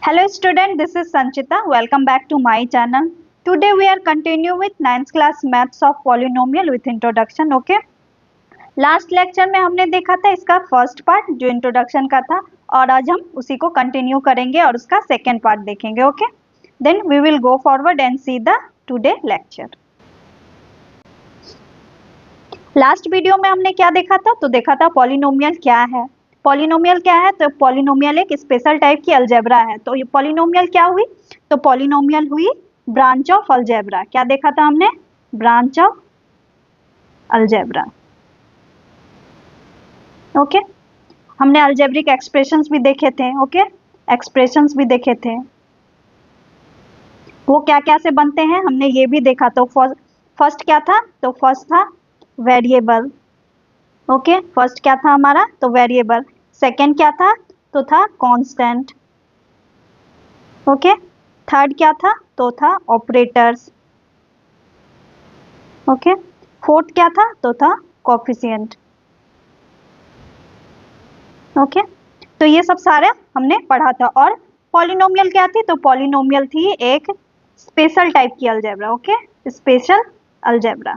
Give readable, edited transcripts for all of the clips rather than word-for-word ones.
Hello student, this is Sanchita. Welcome back to my channel. Today we are continue with 9th class maths of polynomial with introduction. Okay. Last lecture में हमने देखा था इसका first part जो introduction का था और आज हम उसी को कंटिन्यू करेंगे और उसका सेकेंड पार्ट देखेंगे. Okay, then we will go forward and see the today lecture. Last video में हमने क्या देखा था? तो देखा था पॉलिनोमियल क्या है. पॉलिनोमियल क्या है? तो पॉलिनोमियल एक स्पेशल टाइप की अलजेब्रा है. तो ये पॉलिनोमियल क्या हुई? तो पॉलिनोमियल हुई ब्रांच ऑफ अलजेब्रा. क्या देखा था हमने? Branch of algebra. ओके, हमने अलजेब्रिक एक्सप्रेशंस भी देखे थे. ओके, एक्सप्रेशंस भी देखे थे. वो क्या क्या से बनते हैं हमने ये भी देखा. तो फर्स्ट क्या था? तो फर्स्ट था वेरिएबल. ओके, फर्स्ट क्या था हमारा? तो वेरिएबल. सेकेंड क्या था? तो था कांस्टेंट. ओके, थर्ड क्या था? तो था ऑपरेटर्स. ओके, फोर्थ क्या था? तो था कोफिशिएंट. ओके, तो ये सब सारे हमने पढ़ा था. और पॉलिनोमियल क्या थी? तो पॉलिनोमियल थी एक स्पेशल टाइप की अलजेब्रा. Okay, special algebra.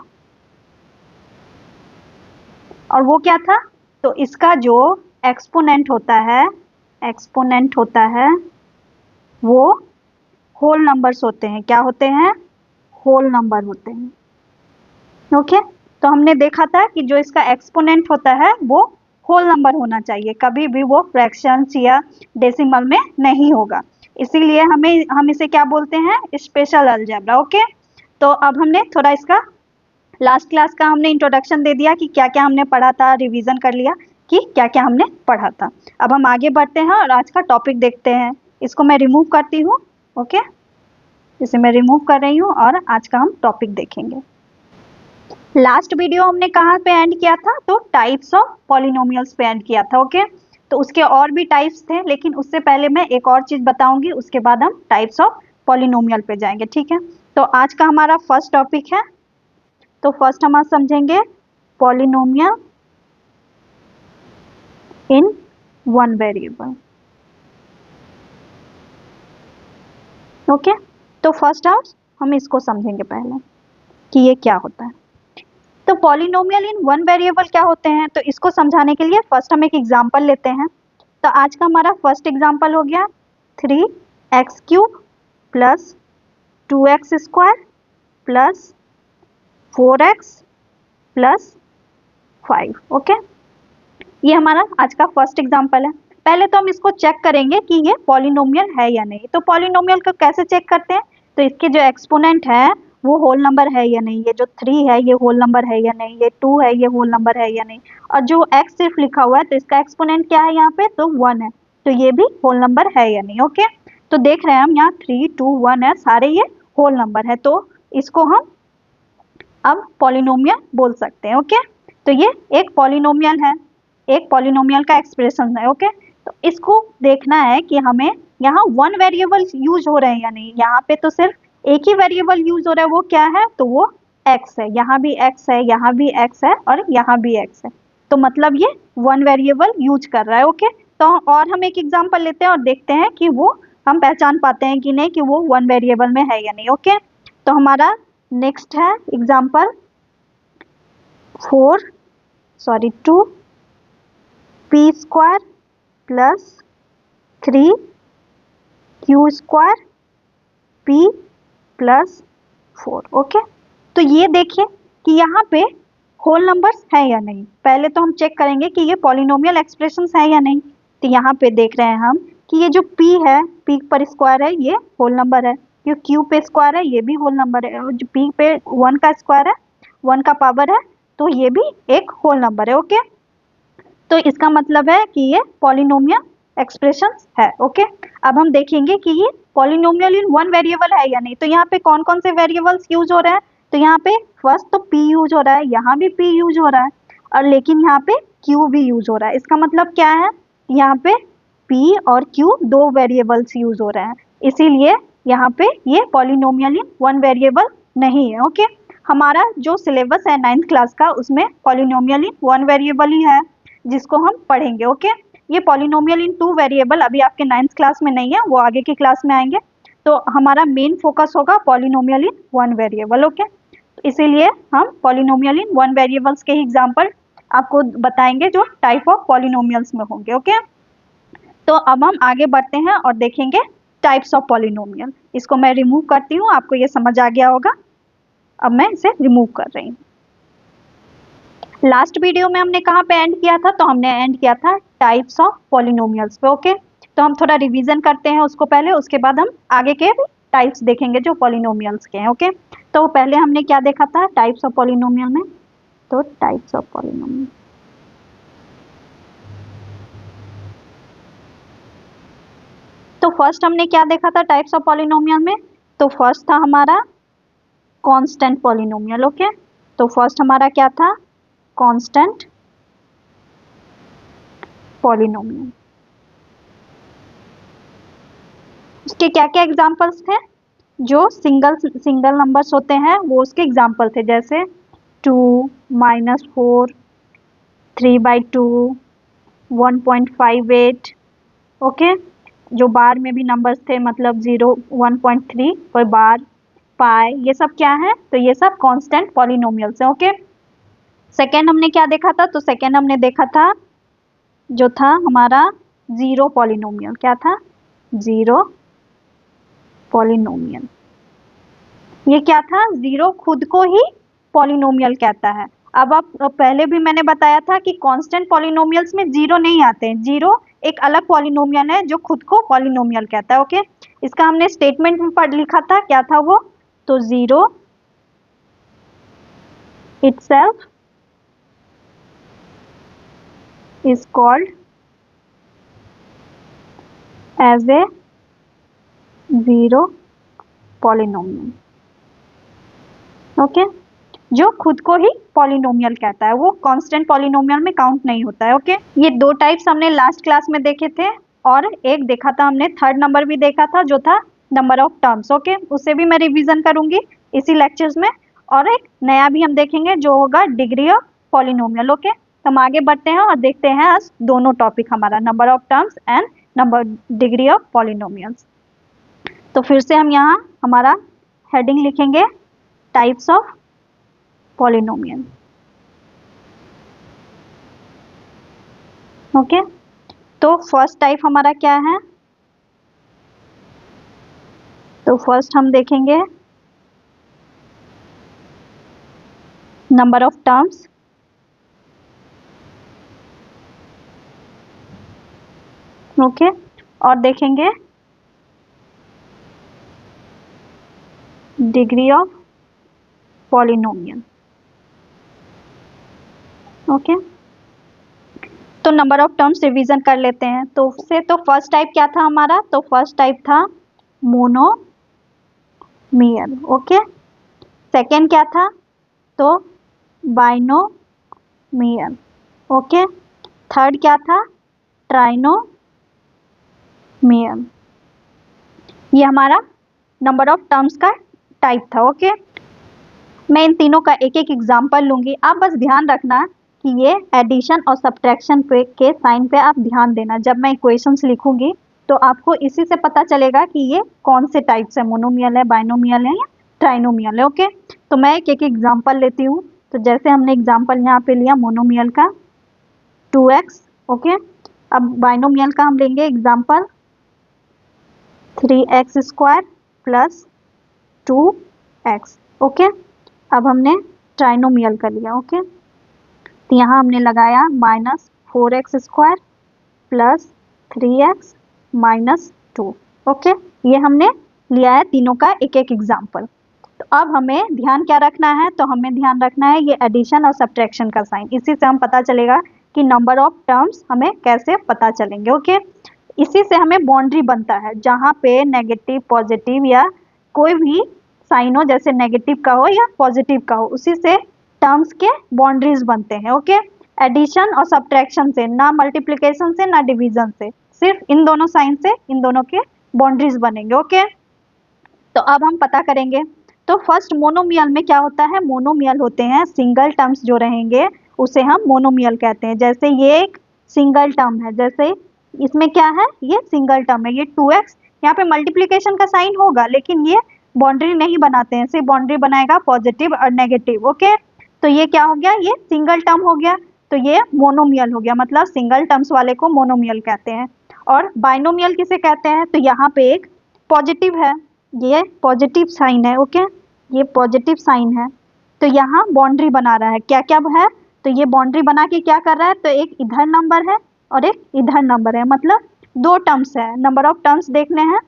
और वो क्या था? तो इसका जो एक्सपोनेंट होता है वो होल नंबर्स होते हैं. क्या होते हैं? होल नंबर होते हैं. ओके, तो हमने देखा था कि जो इसका एक्सपोनेंट होता है वो होल नंबर होना चाहिए, कभी भी वो फ्रैक्शंस या डेसिमल में नहीं होगा. इसीलिए हम इसे क्या बोलते हैं? Special algebra. ओके, तो अब हमने थोड़ा इसका लास्ट क्लास का हमने इंट्रोडक्शन दे दिया कि क्या क्या हमने पढ़ा था, रिवीजन कर लिया कि क्या क्या हमने पढ़ा था. अब हम आगे बढ़ते हैं और आज का टॉपिक देखते हैं. इसको मैं रिमूव करती हूँ. ओके, इसे मैं रिमूव कर रही हूँ और आज का हम टॉपिक देखेंगे. लास्ट वीडियो हमने कहाँ पे एंड किया था? तो टाइप्स ऑफ पॉलिनोमियल्स पे एंड किया था. ओके, तो उसके और भी टाइप्स थे, लेकिन उससे पहले मैं एक और चीज बताऊंगी, उसके बाद हम टाइप्स ऑफ पॉलिनोमियल पे जाएंगे. ठीक है, तो आज का हमारा फर्स्ट टॉपिक है. तो फर्स्ट हम आज समझेंगे polynomial in one variable. Okay, तो फर्स्ट हम इसको समझेंगे पहले कि ये क्या होता है. तो पॉलिनोमियल इन वन वेरिएबल क्या होते हैं? तो इसको समझाने के लिए फर्स्ट हम एक एग्जांपल लेते हैं. तो आज का हमारा फर्स्ट एग्जांपल हो गया 3x³ plus 2x² plus 4x plus 5. Okay, ये हमारा आज का फर्स्ट एग्जांपल है. पहले तो हम इसको चेक करेंगे कि ये पॉलिनोमियल है या नहीं. तो पॉलिनोमियल को कैसे चेक करते हैं? तो इसके जो एक्सपोनेंट है वो होल नंबर है या नहीं, ये जो 3 है ये होल नंबर है या नहीं, ये 2 है ये होल नंबर है या नहीं, और जो x सिर्फ लिखा हुआ है तो इसका एक्सपोनेंट क्या है यहाँ पे? तो 1 है, तो ये भी होल नंबर है या नहीं. ओके, तो देख रहे हैं हम यहाँ 3, 2, 1 है, सारे ये होल नंबर है, तो इसको हम अब पॉलिनोमियल बोल सकते हैं. ओके, तो ये एक पॉलिनोमियल है, एक पॉलिनोमियल का एक्सप्रेशन है. ओके, तो इसको देखना है कि हमें यहाँ वन वेरिएबल यूज हो रहे हैं या नहीं. यहाँ पे तो सिर्फ एक ही वेरिएबल यूज हो रहा है, वो क्या है? तो वो x है. यहाँ भी x है, यहाँ भी x है और यहाँ भी x है, तो मतलब ये वन वेरिएबल यूज कर रहा है. ओके, तो और हम एक एग्जांपल लेते हैं और देखते हैं कि वो हम पहचान पाते हैं कि नहीं कि वो वन वेरिएबल में है या नहीं. ओके, तो हमारा नेक्स्ट है example 2p² plus 3q² p plus 4. Okay, तो ये देखिए कि यहाँ पे होल नंबर्स है या नहीं. पहले तो हम चेक करेंगे कि ये पॉलिनोमियल एक्सप्रेशंस है या नहीं. तो यहाँ पे देख रहे हैं हम कि ये जो p है, p पर स्क्वायर है, ये होल नंबर है. जो q पे स्क्वायर है ये भी होल नंबर है, और जो p पे 1 का स्क्वायर है, 1 का पावर है, तो ये भी एक होल नंबर है. ओके, तो इसका मतलब है कि ये पॉलिनोमियल एक्सप्रेशन है. ओके, अब हम देखेंगे कि ये पॉलिनोमियल इन वन वेरिएबल है या नहीं. तो यहाँ पे कौन कौन से वेरिएबल्स यूज हो रहे हैं? तो यहाँ पे फर्स्ट तो p यूज हो रहा है, यहाँ भी p यूज हो रहा है, और लेकिन यहाँ पे q भी यूज हो रहा है. इसका मतलब क्या है? यहाँ पे p और q दो वेरिएबल्स यूज हो रहे हैं, इसीलिए यहाँ पे ये पॉलिनोमियल इन वन वेरिएबल नहीं है. ओके, हमारा जो सिलेबस है 9th क्लास का उसमें पॉलिनोमियल इन वन वेरिएबल ही है जिसको हम पढ़ेंगे. ओके, ये पॉलिनोमियल इन 2 वेरिएबल अभी आपके 9th क्लास में नहीं है, वो आगे की क्लास में आएंगे। तो हमारा मेन फोकस होगा पॉलिनोमियल इन 1 वेरिएबल। ओके, इसीलिए हम पॉलिनोमियल इन 1 वेरिएबल्स के एग्जाम्पल आपको बताएंगे जो टाइप ऑफ पॉलिनोमियल्स में होंगे। ओके, तो अब हम आगे बढ़ते हैं और देखेंगे टाइप्स ऑफ पॉलिनोमियल। इसको मैं रिमूव करती हूँ, आपको ये समझ आ गया होगा। अब मैं इसे रिमूव कर रही हूँ। लास्ट वीडियो में हमने कहाँ पे एंड किया था? तो हमने एंड किया था टाइप्स ऑफ पॉलिनोमियल्स पे। ओके, तो हम थोड़ा रिवीजन करते हैं उसको पहले, उसके बाद हम आगे के टाइप्स देखेंगे जो पॉलिनोमियल्स के हैं। ओके, तो पहले हमने क्या देखा था टाइप्स ऑफ पॉलिनोमियल में? तो टाइप्स ऑफ पॉलिनोमियल, तो फर्स्ट हमने क्या देखा था टाइप्स ऑफ पॉलिनोमियल में? तो फर्स्ट था हमारा कांस्टेंट पॉलिनोमियल। ओके, तो फर्स्ट हमारा क्या था? Constant polynomial. उसके क्या क्या एग्जांपल्स थे? जो सिंगल नंबर्स होते हैं वो उसके एग्जांपल थे, जैसे 2, -4, 3/2, 1.58। ओके, जो बार में भी नंबर्स थे, मतलब 0, 1.3 और बार, पाई, ये सब क्या है? तो ये सब कांस्टेंट पॉलिनोमियल्स हैं। ओके, सेकेंड हमने क्या देखा था? तो सेकेंड हमने देखा था जो था हमारा जीरो पॉलिनोमियल। क्या था? Zero polynomial. ये क्या था? जीरो खुद को ही पॉलिनोमियल कहता है। अब आप पहले भी मैंने बताया था कि कांस्टेंट पॉलिनोमियल्स में जीरो नहीं आते हैं। जीरो एक अलग पॉलिनोमियल है जो खुद को पॉलिनोमियल कहता है। ओके, इसका हमने स्टेटमेंट में पढ़ लिखा था, क्या था वो? तो zero itself is called as a zero polynomial। Okay, जो खुद को ही पॉलिनोमियल कहता है, वो कांस्टेंट पॉलिनोमियल में काउंट नहीं होता है। ओके, ये दो टाइप्स हमने लास्ट क्लास में देखे थे, और एक देखा था हमने थर्ड नंबर भी देखा था जो था नंबर ऑफ टर्म्स। ओके, उससे भी मैं रिवीजन करूंगी इसी लेक्चर्स में, और एक नया भी हम देखेंगे जो होगा डिग्री ऑफ पॉलिनोमियल। ओके, तो हम आगे बढ़ते हैं और देखते हैं आज दोनों टॉपिक हमारा, number of terms and number degree of polynomials. तो फिर से हम यहाँ हमारा हेडिंग लिखेंगे टाइप्स ऑफ पॉलिनोमियल। ओके, तो फर्स्ट टाइप हमारा क्या है? तो फर्स्ट हम देखेंगे नंबर ऑफ टर्म्स। ओके, और देखेंगे डिग्री ऑफ पॉलिनोमियल। ओके, तो नंबर ऑफ टर्म्स रिवीजन कर लेते हैं। तो फर्स्ट टाइप क्या था हमारा? तो फर्स्ट टाइप था मोनोमियल। ओके, सेकेंड क्या था? तो बाइनोमियल। ओके, थर्ड क्या था? ट्राइनोमियल। ये हमारा नंबर ऑफ टर्म्स का टाइप था। ओके, मैं इन तीनों का एक एक एग्जाम्पल लूंगी, आप बस ध्यान रखना कि ये एडिशन और सब्ट्रैक्शन के साइन पे आप ध्यान देना। जब मैं इक्वेशंस लिखूंगी तो आपको इसी से पता चलेगा कि ये कौन से टाइप्स है, मोनोमियल है, बाइनोमियल है या ट्राइनोमियल है। ओके, तो मैं एक एक एग्जाम्पल लेती हूँ। तो जैसे हमने एग्जाम्पल यहाँ पे लिया मोनोमियल का 2x। ओके, अब बाइनोमियल का हम लेंगे example 3x² plus 2x। Okay, अब हमने ट्राइनोमियल का लिया। ओके, तो यहाँ हमने लगाया -4x² plus 3x minus 2। Okay, ये हमने लिया है तीनों का एक एक एग्जाम्पल। तो अब हमें ध्यान क्या रखना है? तो हमें ध्यान रखना है ये एडिशन और सब्ट्रैक्शन का साइन। इसी से हम पता चलेगा कि नंबर ऑफ टर्म्स हमें कैसे पता चलेंगे। ओके, इसी से हमें बाउंड्री बनता है, जहाँ पे नेगेटिव, पॉजिटिव या कोई भी साइन हो, जैसे नेगेटिव का हो या पॉजिटिव का हो, उसी से टर्म्स के बाउंड्रीज बनते हैं। ओके, एडिशन और सब्ट्रैक्शन से, ना मल्टीप्लिकेशन से ना डिवीजन से, सिर्फ इन दोनों साइन से इन दोनों के बाउंड्रीज बनेंगे। ओके, तो अब हम पता करेंगे। तो फर्स्ट मोनोमियल में क्या होता है? मोनोमियल होते हैं सिंगल टर्म्स जो रहेंगे उसे हम मोनोमियल कहते हैं। जैसे ये एक सिंगल टर्म है। जैसे इसमें क्या है, ये सिंगल टर्म है, ये 2x, यहाँ पे मल्टीप्लीकेशन का साइन होगा लेकिन ये बाउंड्री नहीं बनाते हैं, सिर्फ बाउंड्री बनाएगा पॉजिटिव और नेगेटिव। ओके, तो ये क्या हो गया, ये सिंगल टर्म हो गया, तो ये मोनोमियल हो गया, मतलब सिंगल टर्म्स वाले को मोनोमियल कहते हैं। और बाइनोमियल किसे कहते हैं, तो यहाँ पे एक पॉजिटिव है, ये पॉजिटिव साइन है। ओके, ये पॉजिटिव साइन है, तो यहाँ बाउंड्री बना रहा है, क्या क्या है, तो ये बाउंड्री बना के क्या कर रहा है, तो एक इधर नंबर है और एक इधर नंबर है, मतलब दो टर्म्स है, नंबर ऑफ टर्म्स देखने हैं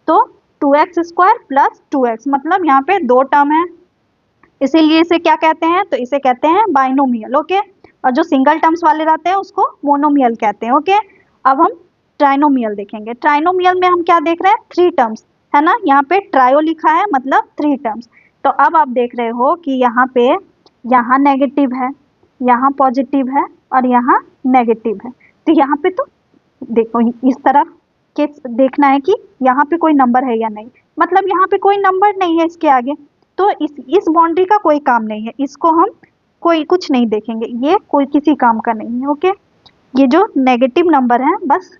तो 2x² प्लस 2x, मतलब यहाँ पे दो टर्म है, इसीलिए इसे क्या कहते हैं, तो इसे कहते हैं बाइनोमियल। ओके, और जो सिंगल टर्म्स वाले रहते हैं उसको मोनोमियल कहते हैं। ओके, अब हम ट्राइनोमियल देखेंगे। ट्राइनोमियल में हम क्या देख रहे हैं, 3 टर्म्स है ना, यहाँ पे ट्रायो लिखा है मतलब 3 टर्म्स। तो अब आप देख रहे हो कि यहाँ पे, यहाँ नेगेटिव है, यहाँ पॉजिटिव है और यहाँ नेगेटिव है, तो यहाँ पे तो देखो इस तरफ के देखना है कि यहाँ पे कोई नंबर है या नहीं, मतलब यहाँ पे कोई नंबर नहीं है इसके आगे, तो इस बाउंड्री का कोई काम नहीं है, इसको हम कोई कुछ नहीं देखेंगे, ये कोई किसी काम का नहीं है। ओके, ये जो नेगेटिव नंबर है, बस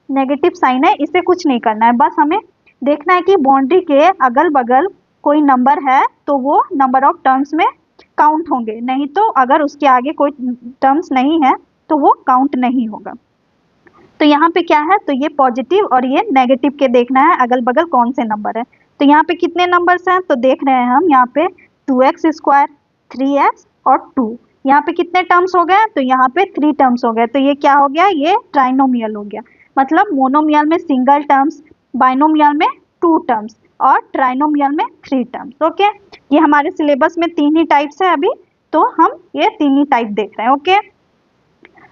नेगेटिव साइन है, इसे कुछ नहीं करना है, बस हमें देखना है कि बाउंड्री के अगल बगल कोई नंबर है तो वो नंबर ऑफ टर्म्स में काउंट होंगे, नहीं तो अगर उसके आगे कोई टर्म्स नहीं है तो वो काउंट नहीं होगा। तो यहाँ पे क्या है, तो ये पॉजिटिव और ये नेगेटिव के देखना है अगल बगल कौन से नंबर है। तो यहाँ पे कितने नंबर्स हैं, तो देख रहे हैं हम यहाँ पे 2x², 3x और 2, यहाँ पे कितने टर्म्स हो गए, तो यहाँ पे 3 टर्म्स हो गए, तो ये क्या हो गया, ये ट्राइनोमियल हो गया, मतलब मोनोमियल में सिंगल टर्म्स, बाइनोमियल में 2 टर्म्स और ट्राइनोमियल में 3 टर्म्स। ओके, ये हमारे सिलेबस में 3 ही टाइप्स है अभी, तो हम ये 3 ही टाइप देख रहे हैं। ओके,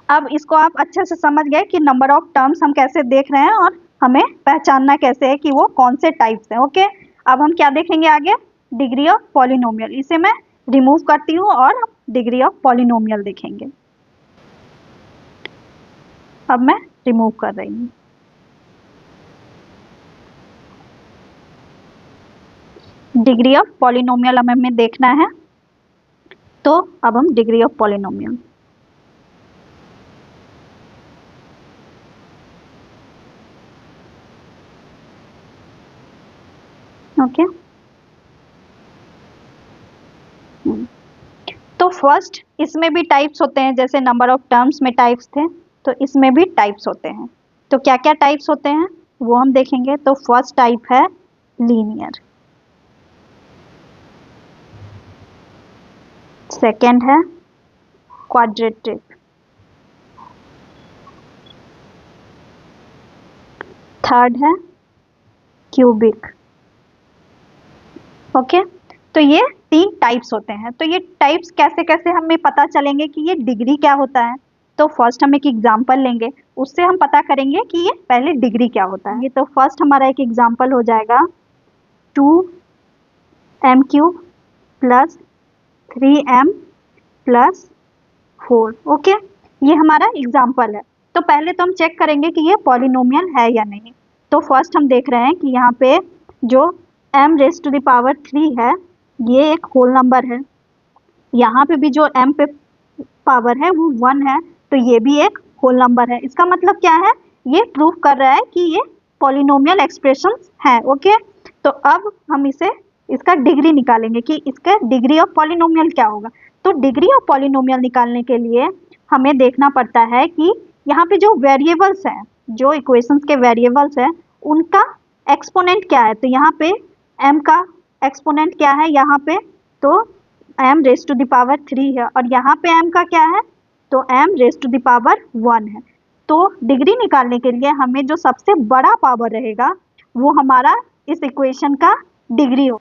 अब इसको आप अच्छे से समझ गए कि नंबर ऑफ टर्म्स हम कैसे देख रहे हैं और हमें पहचानना कैसे है कि वो कौन से टाइप्स हैं। ओके, अब हम क्या देखेंगे आगे, डिग्री ऑफ पॉलिनोमियल, इसे मैं रिमूव करती हूँ और डिग्री ऑफ पॉलिनोमियल देखेंगे। अब मैं रिमूव कर रही हूँ। डिग्री ऑफ पॉलिनोमियल हमें देखना है, तो अब हम डिग्री ऑफ पॉलिनोमियल, ओके, तो फर्स्ट इसमें भी टाइप्स होते हैं, जैसे नंबर ऑफ टर्म्स में टाइप्स थे, तो इसमें भी टाइप्स होते हैं, तो क्या क्या टाइप्स होते हैं वो हम देखेंगे। तो फर्स्ट टाइप है लीनियर, सेकंड है क्वाड्रेटिक, थर्ड है क्यूबिक। ओके, तो ये 3 टाइप्स होते हैं। तो ये टाइप्स कैसे कैसे हमें पता चलेंगे कि ये डिग्री क्या होता है, तो फर्स्ट हम एक एग्जांपल लेंगे, उससे हम पता करेंगे कि ये पहले डिग्री क्या होता है। ये तो फर्स्ट हमारा एक एग्जांपल हो जाएगा 2m³ plus 3m plus 4। Okay, ये हमारा एग्जांपल है, तो पहले तो हम चेक करेंगे कि ये पॉलिनोमियल है या नहीं। तो फर्स्ट हम देख रहे हैं कि यहाँ पे जो m⁻³ है ये एक होल नंबर है, यहाँ पे भी जो m पे पावर है वो 1 है, तो ये भी एक होल नंबर है। इसका मतलब क्या है, ये प्रूव कर रहा है कि ये पॉलिनोमियल एक्सप्रेशन है। ओके, तो अब हम इसका डिग्री निकालेंगे कि इसका डिग्री ऑफ पॉलिनोमियल क्या होगा। तो डिग्री ऑफ पॉलिनोमियल निकालने के लिए हमें देखना पड़ता है कि यहाँ पे जो वेरिएबल्स हैं, जो इक्वेशंस के वेरिएबल्स हैं, उनका एक्सपोनेंट क्या है। तो यहाँ पे m का एक्सपोनेंट क्या है, यहाँ पे तो m⁻³ है, और यहाँ पे m का क्या है, तो m⁻1 है। तो डिग्री निकालने के लिए हमें जो सबसे बड़ा पावर रहेगा वो हमारा इस इक्वेशन का डिग्री हो,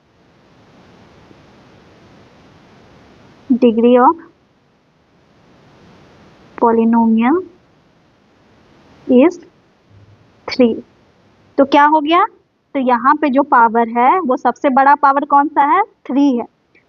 डिग्री ऑफ पॉलिनोमियल इज 3। तो क्या हो गया, तो यहाँ पे जो पावर है वो सबसे बड़ा पावर कौन सा है, 3 है।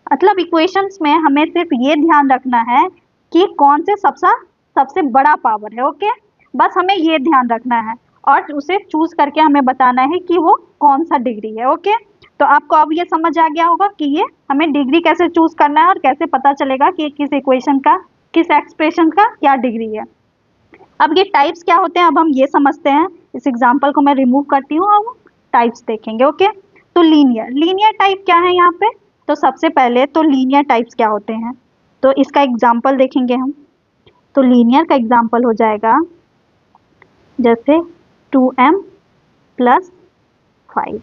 मतलब इक्वेशंस में हमें सिर्फ ये ध्यान रखना है कि कौन से सबसे बड़ा पावर है। ओके, बस हमें ये ध्यान रखना है और उसे चूज करके हमें बताना है कि वो कौन सा डिग्री है। ओके, तो आपको अब ये समझ आ गया होगा कि ये हमें डिग्री कैसे चूज करना है और कैसे पता चलेगा कि किस इक्वेशन का, किस एक्सप्रेशन का क्या डिग्री है। अब ये टाइप्स क्या होते हैं अब हम ये समझते हैं। इस एग्जाम्पल को मैं रिमूव करती हूँ और टाइप्स देखेंगे। ओके, तो लीनियर टाइप क्या है यहाँ पे। तो सबसे पहले तो लीनियर टाइप्स क्या होते हैं, तो इसका एग्जाम्पल देखेंगे हम। तो लीनियर का एग्जाम्पल हो जाएगा जैसे 2m प्लस 5।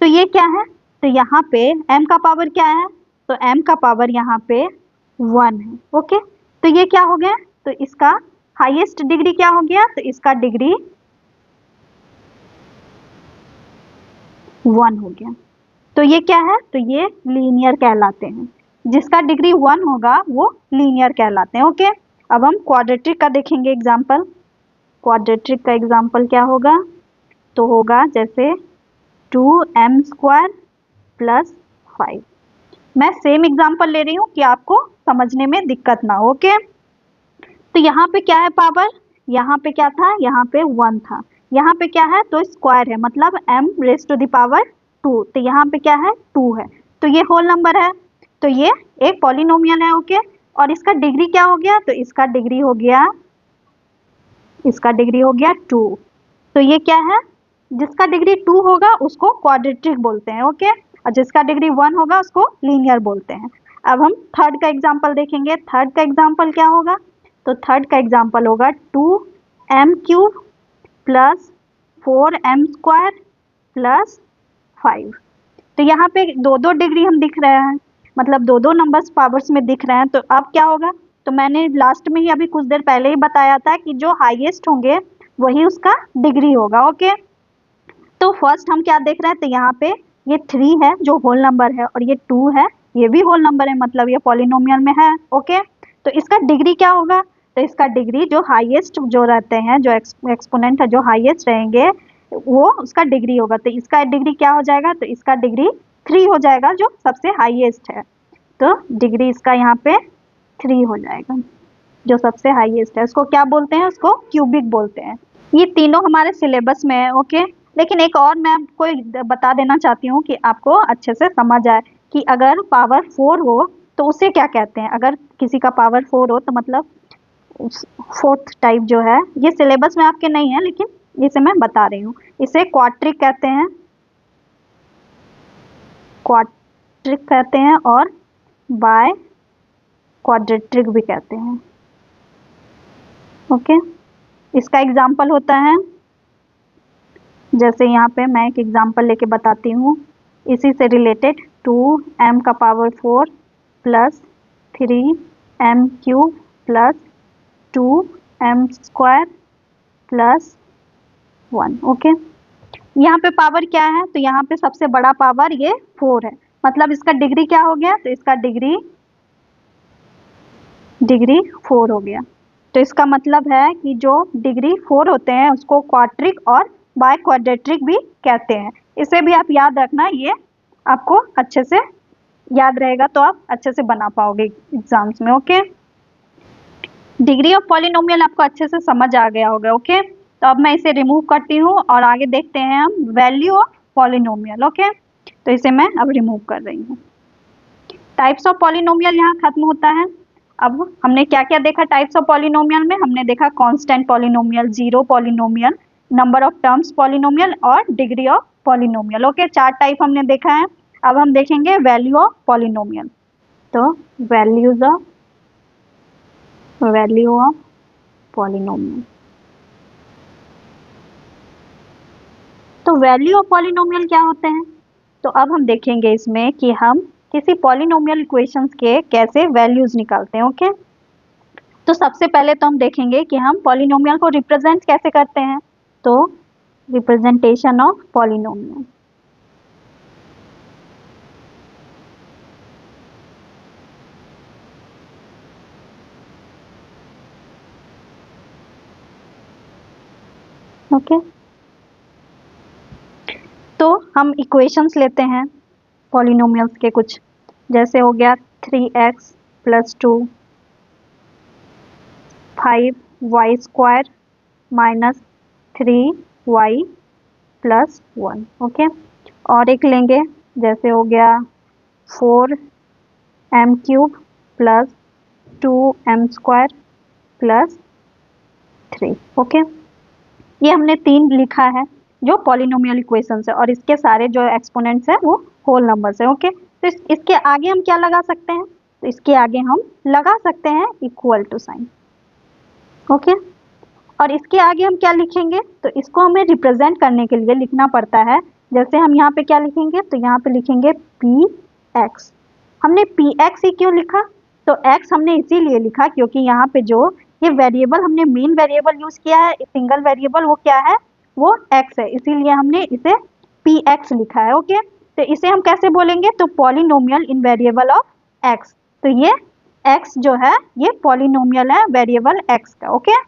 तो ये क्या है, तो यहाँ पे m का पावर क्या है, तो m का पावर यहाँ पे 1 है। ओके, तो ये क्या हो गया, तो इसका हाईएस्ट डिग्री क्या हो गया, तो इसका डिग्री 1 हो गया। तो ये क्या है, तो ये लीनियर कहलाते हैं। जिसका डिग्री 1 होगा वो लीनियर कहलाते हैं। ओके, अब हम क्वाड्रेटिक का देखेंगे एग्जाम्पल। क्वाड्रेटिक का एग्जाम्पल क्या होगा, तो होगा जैसे 2m² प्लस 5। मैं सेम एग्जाम्पल ले रही हूँ कि आपको समझने में दिक्कत ना हो। ओके, तो यहाँ पे क्या है पावर, यहाँ पे क्या था, यहाँ पे 1 था, यहाँ पे क्या है, तो स्क्वायर है, मतलब m raise to the power 2। तो यहाँ पे क्या है, 2 है, तो ये होल नंबर है, तो ये एक पॉलिनोमियल है। ओके, और इसका डिग्री क्या हो गया, तो इसका डिग्री हो गया 2। तो ये क्या है, जिसका डिग्री 2 होगा उसको क्वाड्रेटिक बोलते हैं। ओके, और जिसका डिग्री 1 होगा उसको लीनियर बोलते हैं। अब हम थर्ड का एग्जाम्पल देखेंगे। थर्ड का एग्जाम्पल क्या होगा, तो थर्ड का एग्जाम्पल होगा 2m³ प्लस 4m² प्लस 5। तो यहाँ पे दो दो डिग्री हम दिख रहे हैं, मतलब दो दो नंबर्स पावर्स में दिख रहे हैं। तो अब क्या होगा, तो मैंने लास्ट में ही अभी कुछ देर पहले ही बताया था कि जो हाईएस्ट होंगे वही उसका डिग्री होगा। ओके, तो फर्स्ट हम क्या देख रहे हैं, तो यहाँ पे ये 3 है जो होल नंबर है, और ये 2 है ये भी होल नंबर है, मतलब ये पॉलिनोमियल में है। ओके, तो इसका डिग्री क्या होगा, तो इसका डिग्री जो हाईएस्ट जो रहते हैं, जो एक्सपोनेंट है जो हाईएस्ट रहेंगे वो उसका डिग्री होगा। तो इसका डिग्री क्या हो जाएगा, तो इसका डिग्री 3 हो जाएगा जो सबसे हाईएस्ट है। तो डिग्री इसका यहाँ पे 3 हो जाएगा जो सबसे हाईएस्ट है। उसको क्या बोलते हैं, उसको क्यूबिक बोलते हैं। ये तीनों हमारे सिलेबस में है। ओके, लेकिन एक और मैं आपको बता देना चाहती हूँ कि आपको अच्छे से समझ आए कि अगर पावर 4 हो तो उसे क्या कहते हैं। अगर किसी का पावर 4 हो तो मतलब फोर्थ टाइप जो है, ये सिलेबस में आपके नहीं है लेकिन इसे मैं बता रही हूँ, इसे क्वाड्रिक कहते हैं, क्वाड्रिक कहते हैं और बाय क्वाड्रेट्रिक भी कहते हैं। ओके, इसका एग्जाम्पल होता है जैसे यहाँ पे मैं एक एग्जाम्पल लेके बताती हूँ इसी से रिलेटेड। 2m का power 4 plus 3m³ plus 2m² plus 1। Okay, यहाँ पे पावर क्या है, तो यहाँ पे सबसे बड़ा पावर ये 4 है, मतलब इसका डिग्री क्या हो गया, तो इसका डिग्री 4 हो गया। तो इसका मतलब है कि जो डिग्री 4 होते हैं उसको क्वाड्रिक और बाय क्वाड्रेट्रिक भी कहते हैं। इसे भी आप याद रखना, ये आपको अच्छे से याद रहेगा तो आप अच्छे से बना पाओगे एग्जाम्स में। ओके, डिग्री ऑफ पॉलिनोमियल आपको अच्छे से समझ आ गया होगा। ओके, तो अब मैं इसे रिमूव करती हूँ और आगे देखते हैं हम वैल्यू ऑफ पॉलिनोमियल। ओके, तो इसे मैं अब रिमूव कर रही हूँ। टाइप्स ऑफ पॉलिनोमियल यहाँ खत्म होता है। अब हमने क्या क्या देखा टाइप्स ऑफ पॉलिनोमियल में, हमने देखा constant polynomial, zero polynomial, number of terms polynomial और degree of polynomial. Okay, 4 type हमने देखा है। अब हम देखेंगे वैल्यू ऑफ पॉलिनोमियल। तो वैल्यू ऑफ पॉलिनोमियल, तो वैल्यू ऑफ पॉलिनोमियल क्या होते हैं, तो अब हम देखेंगे इसमें कि हम किसी पॉलिनोमियल इक्वेशंस के कैसे वैल्यूज निकालते हैं। ओके, तो सबसे पहले तो हम देखेंगे कि हम पॉलिनोमियल को रिप्रेजेंट कैसे करते हैं। तो रिप्रेजेंटेशन ऑफ पॉलिनोमियल, ओके, तो हम इक्वेशंस लेते हैं पॉलिनोमियल्स के कुछ, जैसे हो गया 3x plus 2 5y² minus 3y plus 1। Okay, और एक लेंगे जैसे हो गया 4m³ plus 2m² plus 3। Okay, ये हमने 3 लिखा है जो पॉलिनोमियल इक्वेशंस है, और इसके सारे जो एक्सपोनेंट्स है वो होल नंबर्स है। ओके, तो इसके आगे हम क्या लगा सकते हैं? तो इसके आगे हम लगा सकते हैं इक्वल टू साइन। ओके, और इसके आगे हम क्या लिखेंगे? तो इसको हमें रिप्रेजेंट करने के लिए लिखना पड़ता है। जैसे हम यहाँ पे क्या लिखेंगे? तो यहाँ पे लिखेंगे पी एक्स। हमने पी एक्स ही क्यों लिखा? तो एक्स हमने इसीलिए लिखा क्योंकि यहाँ पे जो ये वेरिएबल हमने मेन वेरिएबल यूज किया है, सिंगल वेरिएबल, वो क्या है? वो एक्स है, इसीलिए हमने इसे पी एक्स लिखा है। ओके, तो इसे हम कैसे बोलेंगे? तो polynomial in variable of x. तो ये एक्स जो है ये पॉलिनोमियल है वेरिएबल एक्स का। ओके,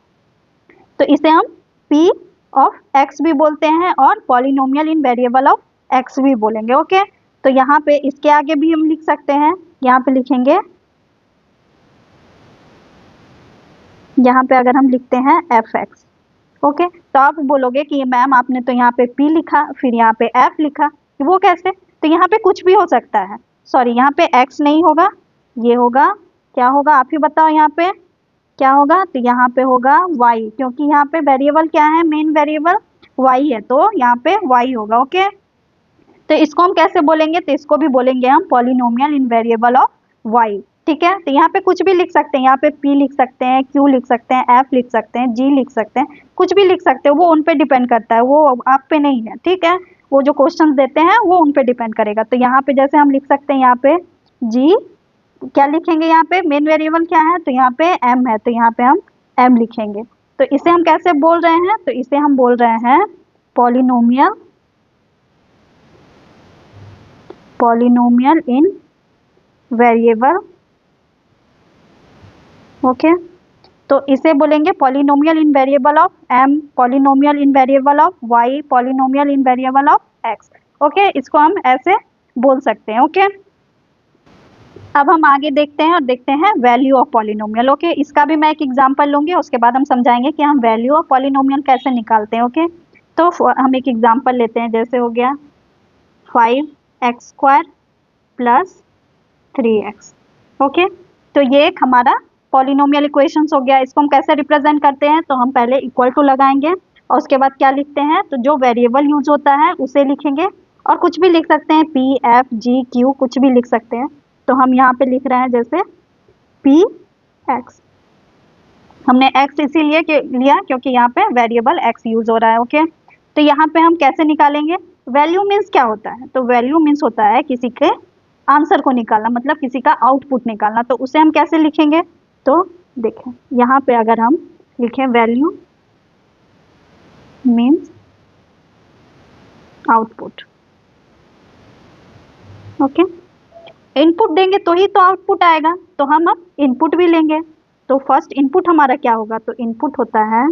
तो इसे हम p ऑफ x भी बोलते हैं और polynomial in variable of x भी बोलेंगे। ओके, तो यहाँ पे इसके आगे भी हम लिख सकते हैं, यहाँ पे लिखेंगे, यहाँ पे अगर हम लिखते हैं fx। ओके, तो आप बोलोगे कि मैम आपने तो यहाँ पे p लिखा फिर यहाँ पे f लिखा, वो कैसे? तो यहाँ पे कुछ भी हो सकता है। सॉरी, यहाँ पे x नहीं होगा, ये होगा, क्या होगा आप ही बताओ? यहाँ पे क्या होगा? तो यहाँ पे होगा y, क्योंकि यहाँ पे वेरिएबल क्या है? मेन वेरिएबल y है, तो यहाँ पे y होगा। ओके, तो इसको हम कैसे बोलेंगे? तो इसको भी बोलेंगे हम polynomial in variable of y। ठीक है, तो यहाँ पे कुछ भी लिख सकते हैं, यहाँ पे p लिख सकते हैं, q लिख सकते हैं, f लिख सकते हैं, g लिख सकते हैं, कुछ भी लिख सकते हैं, वो उन पे डिपेंड करता है, वो आप पे नहीं है। ठीक है, वो जो क्वेश्चन देते हैं वो उन पे डिपेंड करेगा। तो यहाँ पे जैसे हम लिख सकते हैं, यहाँ पे g, क्या लिखेंगे? यहाँ पे मेन वेरिएबल क्या है? तो यहाँ पे m है, तो यहाँ पे हम m लिखेंगे। तो इसे हम कैसे बोल रहे हैं? तो इसे हम बोल रहे हैं पॉलिनोमियल इन वेरिएबल। ओके, तो इसे बोलेंगे polynomial in variable of m, polynomial in variable of y, polynomial in variable of x। Okay, इसको हम ऐसे बोल सकते हैं। ओके, अब हम आगे देखते हैं और देखते हैं वैल्यू ऑफ पॉलिनोमियल। ओके, इसका भी मैं एक एग्जांपल लूंगी, उसके बाद हम समझाएंगे कि हम वैल्यू ऑफ पॉलिनोमियल कैसे निकालते हैं। ओके, तो हम एक एग्जांपल लेते हैं, जैसे हो गया 5x² प्लस 3x। ओके, तो ये एक हमारा पॉलिनोमियल इक्वेशंस हो गया। इसको हम कैसे रिप्रेजेंट करते हैं? तो हम पहले इक्वल टू लगाएंगे और उसके बाद क्या लिखते हैं? तो जो वेरिएबल यूज होता है उसे लिखेंगे, और कुछ भी लिख सकते हैं, p, f, g, q, कुछ भी लिख सकते हैं। तो हम यहाँ पे लिख रहे हैं जैसे पी एक्स। हमने x इसीलिए लिया क्योंकि यहाँ पे वेरिएबल x यूज हो रहा है। ओके, तो यहाँ पे हम कैसे निकालेंगे? वैल्यू मीन्स क्या होता है? तो वैल्यू मीन्स होता है किसी के आंसर को निकालना, मतलब किसी का आउटपुट निकालना। तो उसे हम कैसे लिखेंगे? तो देखें, यहाँ पे अगर हम लिखें value means output. Okay, input देंगे तो ही तो आउटपुट आएगा, तो हम अब इनपुट भी लेंगे। तो फर्स्ट इनपुट हमारा क्या होगा? तो इनपुट होता है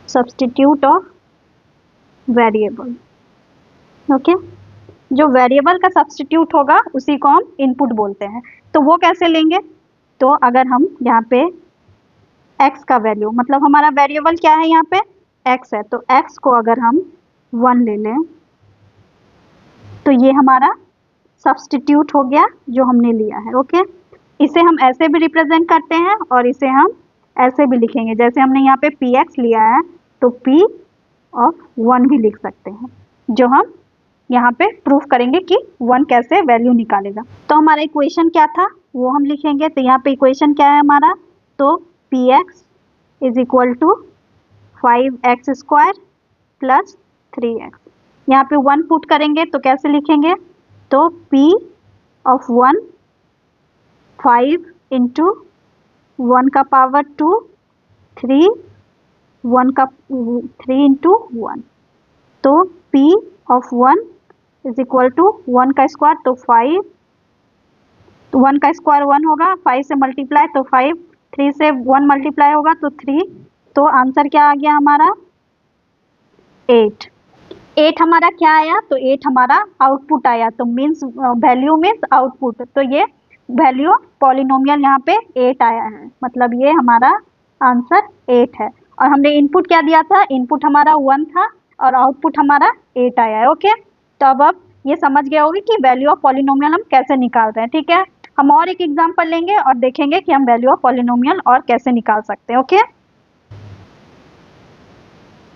सब्स्टिट्यूट ऑफ वेरिएबल। ओके, जो वेरिएबल का सब्स्टिट्यूट होगा उसी को हम इनपुट बोलते हैं। तो वो कैसे लेंगे? तो अगर हम यहाँ पे x का वैल्यू, मतलब हमारा वेरिएबल क्या है? यहाँ पे x है, तो x को अगर हम 1 ले लें तो ये हमारा सब्स्टिट्यूट हो गया जो हमने लिया है। ओके, इसे हम ऐसे भी रिप्रेजेंट करते हैं और इसे हम ऐसे भी लिखेंगे, जैसे हमने यहाँ पे px लिया है तो p ऑफ 1 भी लिख सकते हैं, जो हम यहाँ पे प्रूफ करेंगे कि 1 कैसे वैल्यू निकालेगा। तो हमारा इक्वेशन क्या था वो हम लिखेंगे। तो यहाँ पे इक्वेशन क्या है हमारा? तो px is equal to 5x² plus 3x। यहाँ पे 1 पुट करेंगे तो कैसे लिखेंगे? तो p ऑफ 1 5 इंटू 1 का पावर 2 3, 1 का 3 इंटू 1, तो p of 1 is equal to 1 का स्क्वायर, तो 5, तो 1 का स्क्वायर 1 होगा, 5 से मल्टीप्लाई तो 5, 3 से 1 मल्टीप्लाई होगा तो 3, तो आंसर क्या आ गया हमारा? 8। 8 हमारा क्या आया? तो 8 हमारा आउटपुट आया, तो मीन्स वैल्यू मीन्स आउटपुट। तो ये वैल्यू पॉलिनोमियल यहाँ पे 8 आया है, मतलब ये हमारा आंसर 8 है। और हमने इनपुट क्या दिया था? इनपुट हमारा 1 था और आउटपुट हमारा 8 आया है। ओके, तो अब ये समझ गए होगे कि वैल्यू ऑफ पॉलिनोमियल हम कैसे निकाल रहे हैं। ठीक है, हम और एक एग्जांपल लेंगे और देखेंगे कि हम वैल्यू ऑफ पॉलिनोमियल और कैसे निकाल सकते हैं। ओके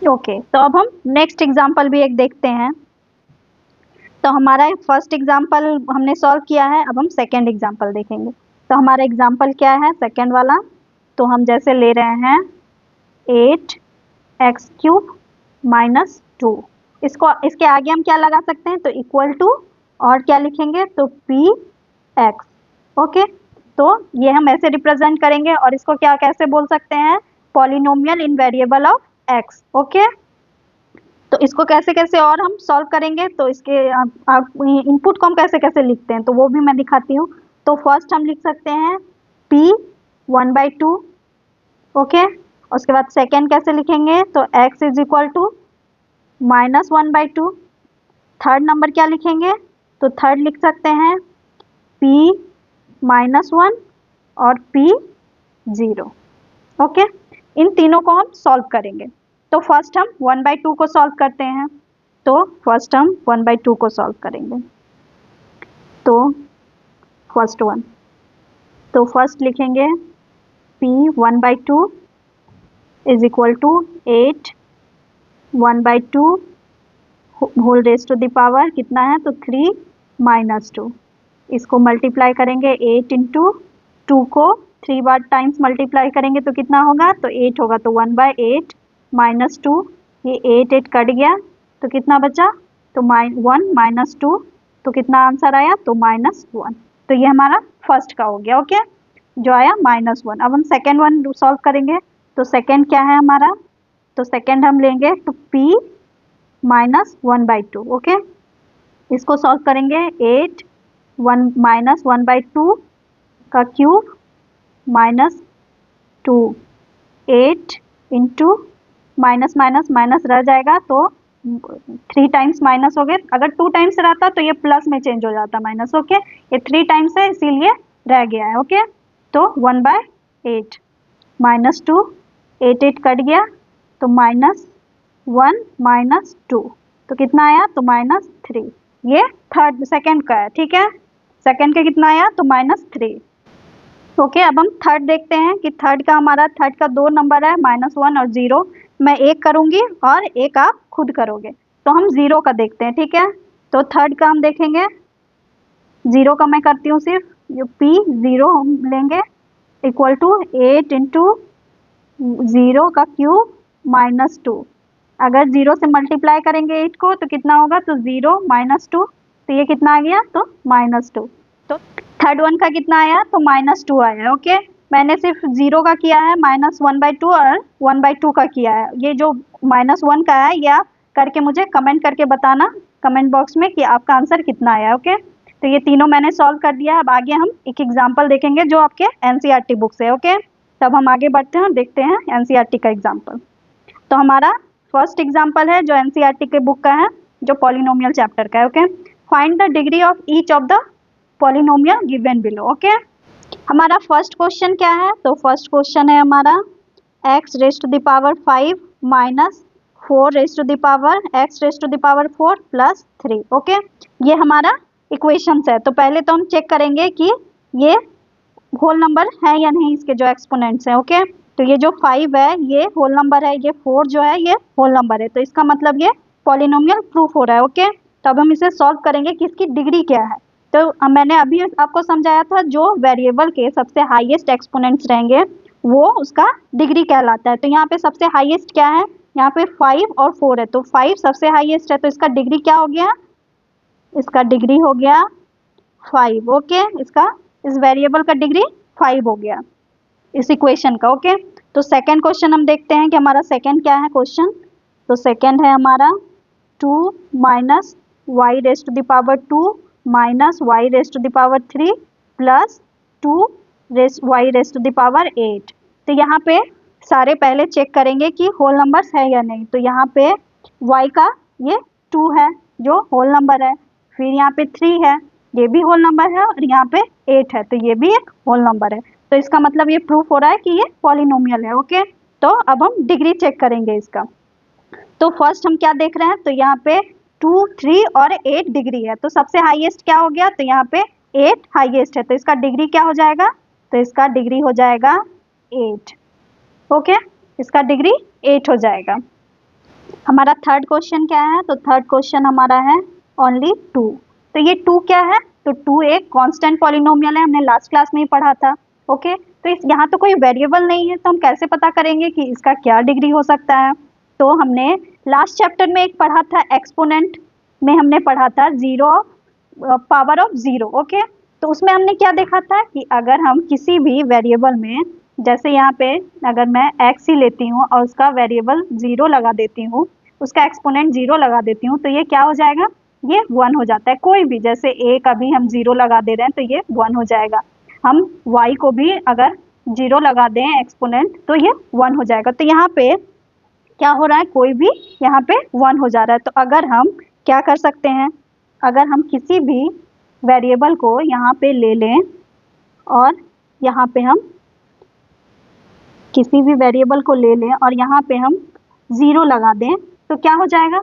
ओके, तो अब हम नेक्स्ट एग्जांपल भी एक देखते हैं। तो हमारा फर्स्ट एग्जांपल हमने सॉल्व किया है, अब हम सेकेंड एग्जांपल देखेंगे। तो हमारा एग्जांपल क्या है सेकेंड वाला, तो हम जैसे ले रहे हैं 8x³ माइनस 2, इसको इसके आगे हम क्या लगा सकते हैं, तो इक्वल टू और क्या लिखेंगे, तो px। ओके, तो ये हम ऐसे रिप्रेजेंट करेंगे और इसको क्या कैसे बोल सकते हैं, polynomial in variable of x। Okay, तो इसको कैसे कैसे और हम सॉल्व करेंगे, तो इसके इनपुट को हम कैसे कैसे लिखते हैं तो वो भी मैं दिखाती हूँ। तो फर्स्ट हम लिख सकते हैं p 1/2। ओके, उसके बाद सेकेंड कैसे लिखेंगे, तो x is equal to -1/2। Third number क्या लिखेंगे, तो थर्ड लिख सकते हैं p -1 और p 0। ओके, इन तीनों को हम सॉल्व करेंगे। तो फर्स्ट हम 1/2 को सॉल्व करते हैं, तो फर्स्ट हम 1/2 को सॉल्व करेंगे। तो फर्स्ट वन, तो फर्स्ट लिखेंगे p 1/2 is equal to 8 1/2 whole raise to the power कितना है, तो 3 - 2। इसको मल्टीप्लाई करेंगे 8 इंटू 2 को 3 बार टाइम्स मल्टीप्लाई करेंगे तो कितना होगा, तो 8 होगा। तो 1/8 - 2, ये 8 कट गया तो कितना बचा, तो 1 - 2, तो कितना आंसर आया, तो -1। तो ये हमारा फर्स्ट का हो गया। ओके, जो आया -1। अब हम सेकेंड वन सॉल्व करेंगे। तो सेकेंड क्या है हमारा, तो सेकेंड हम लेंगे तो p -1/2। ओके, इसको सॉल्व करेंगे 8 -1/2 का cube -2, 8 into minus minus minus रह जाएगा तो 3 टाइम्स माइनस हो गए। अगर 2 टाइम्स रहता तो ये प्लस में चेंज हो जाता माइनस। ओके, ये 3 टाइम्स है इसीलिए रह गया है। ओके, तो 1/8 -2, 8 कट गया तो -1 - 2, तो कितना आया, तो -3। ये थर्ड सेकेंड का है। ठीक है, सेकेंड का कितना आया, तो -3। ओके, अब हम थर्ड देखते हैं कि थर्ड का 2 नंबर है -1 और 0। मैं एक करूंगी और एक आप खुद करोगे। तो हम 0 का देखते हैं। ठीक है, तो थर्ड का हम देखेंगे, 0 का मैं करती हूँ सिर्फ, जो p 0 हम लेंगे इक्वल टू 8 इंटू 0 का क्यूब -2। अगर 0 से मल्टीप्लाई करेंगे 8 को तो कितना होगा, तो 0 - 2, तो ये कितना आ गया, तो -2। तो थर्ड वन का कितना आया, तो -2 आया। ओके, मैंने सिर्फ 0 का किया है -1/2 और 1/2 का किया है। ये जो -1 का है ये आप करके मुझे कमेंट करके बताना कमेंट बॉक्स में कि आपका आंसर कितना आया। ओके, तो ये तीनों मैंने सॉल्व कर दिया। अब आगे हम एक एग्जाम्पल देखेंगे जो आपके एनसीईआरटी बुक से। ओके, तब हम आगे बढ़ते हैं, देखते हैं एनसीईआरटी का एग्जाम्पल। तो हमारा फर्स्ट एग्जाम्पल है जो एनसीईआरटी के बुक का है, जो पॉलिनोमियल चैप्टर का है। Okay, find the degree of each of the polynomial given below. Okay, हमारा फर्स्ट क्वेश्चन क्या है, तो फर्स्ट क्वेश्चन है हमारा x raise to the power 5 minus 4 raise to the power x raise to the power 4 plus 3। Okay, ये हमारा equations है। तो पहले तो हम चेक करेंगे कि ये होल नंबर है या नहीं, इसके जो एक्सपोनेंट्स हैं। ओके, तो ये जो 5 है ये होल नंबर है, ये 4 जो है ये होल नंबर है, तो इसका मतलब ये पॉलिनोमियल प्रूफ हो रहा है। ओके, तो अब हम इसे सॉल्व करेंगे कि इसकी डिग्री क्या है। तो मैंने अभी आपको समझाया था, जो वेरिएबल के सबसे हाईएस्ट एक्सपोनेंट्स रहेंगे वो उसका डिग्री कहलाता है। तो यहाँ पे सबसे हाईएस्ट क्या है, यहाँ पे 5 और 4 है, तो 5 सबसे हाईएस्ट है, तो इसका डिग्री क्या हो गया, इसका डिग्री हो गया 5। ओके, इसका इस वेरिएबल का डिग्री 5 हो गया इस इक्वेशन का। ओके, तो सेकेंड क्वेश्चन हम देखते हैं कि हमारा सेकेंड क्या है क्वेश्चन। तो सेकेंड है हमारा 2 minus y raise to the power 2 minus y raise to the power 3 plus 2 y raise to the power 8। तो यहाँ पे सारे पहले चेक करेंगे कि होल नंबर्स है या नहीं। तो यहाँ पे y का ये 2 है जो होल नंबर है, फिर यहाँ पे 3 है, ये भी होल नंबर है, और यहाँ पे 8 है, तो ये भी एक होल नंबर है। तो इसका मतलब ये प्रूफ हो रहा है कि ये पॉलिनोमियल है। ओके, तो अब हम डिग्री चेक करेंगे इसका। तो फर्स्ट हम क्या देख रहे हैं, तो यहाँ पे 2, 3 और 8 डिग्री है, तो सबसे हाईएस्ट क्या हो गया, तो यहाँ पे 8 हाईएस्ट है, तो इसका डिग्री क्या हो जाएगा, तो इसका डिग्री हो जाएगा 8। ओके, इसका डिग्री 8 हो जाएगा। हमारा थर्ड क्वेश्चन क्या है, तो थर्ड क्वेश्चन हमारा है ओनली 2। तो ये 2 क्या है, तो 2 एक कांस्टेंट पॉलिनोमियल है, हमने लास्ट क्लास में ही पढ़ा था। ओके, तो इस यहाँ तो कोई वेरिएबल नहीं है, तो हम कैसे पता करेंगे कि इसका क्या डिग्री हो सकता है। तो हमने लास्ट चैप्टर में एक पढ़ा था, एक्सपोनेंट में हमने पढ़ा था 0 पावर ऑफ 0। ओके, तो उसमें हमने क्या देखा था कि अगर हम किसी भी वेरिएबल में, जैसे यहाँ पे अगर मैं x ही लेती हूँ और उसका वेरिएबल 0 लगा देती हूँ, उसका एक्सपोनेंट 0 लगा देती हूँ, तो ये क्या हो जाएगा, ये 1 हो जाता है। कोई भी, जैसे a का भी हम 0 लगा दे रहे हैं तो ये 1 हो जाएगा। हम y को भी अगर 0 लगा दें एक्सपोनेंट तो ये 1 हो जाएगा। तो यहाँ पे क्या हो रहा है, कोई भी यहाँ पे 1 हो जा रहा है। तो अगर हम क्या कर सकते हैं, अगर हम किसी भी वेरिएबल को यहाँ पे ले लें और यहाँ पे हम किसी भी वेरिएबल को ले लें और यहाँ पे हम 0 लगा दें, तो क्या हो जाएगा,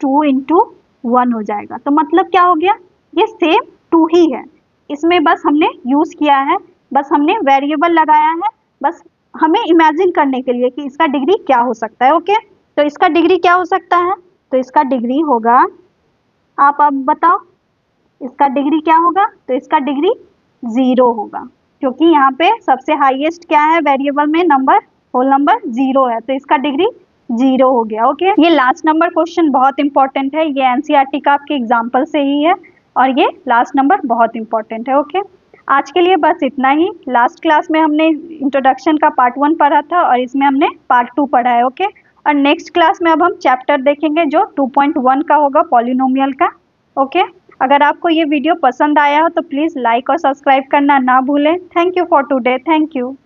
2 इंटू 1 हो जाएगा। तो मतलब क्या हो गया, ये सेम 2 ही है, इसमें बस हमने यूज़ किया है, बस हमने वेरिएबल लगाया है, बस हमें इमेजिन करने के लिए कि इसका डिग्री क्या हो सकता है। ओके, तो इसका डिग्री क्या हो सकता है, तो इसका डिग्री होगा, आप अब बताओ इसका डिग्री क्या होगा, तो इसका डिग्री 0 होगा, क्योंकि यहाँ पे सबसे हाईएस्ट क्या है वेरिएबल में, नंबर, होल नंबर 0 है, तो इसका डिग्री 0 हो गया। ओके, ये लास्ट नंबर क्वेश्चन बहुत इंपॉर्टेंट है, ये एनसीईआरटी का आपके एग्जाम्पल से ही है और ये लास्ट नंबर बहुत इंपॉर्टेंट है। ओके, आज के लिए बस इतना ही। लास्ट क्लास में हमने इंट्रोडक्शन का पार्ट 1 पढ़ा था और इसमें हमने पार्ट 2 पढ़ा है। ओके, और नेक्स्ट क्लास में अब हम चैप्टर देखेंगे जो 2.1 का होगा, पॉलिनोमियल का। ओके, अगर आपको ये वीडियो पसंद आया हो तो प्लीज़ लाइक और सब्सक्राइब करना ना भूलें। Thank you for today, thank you.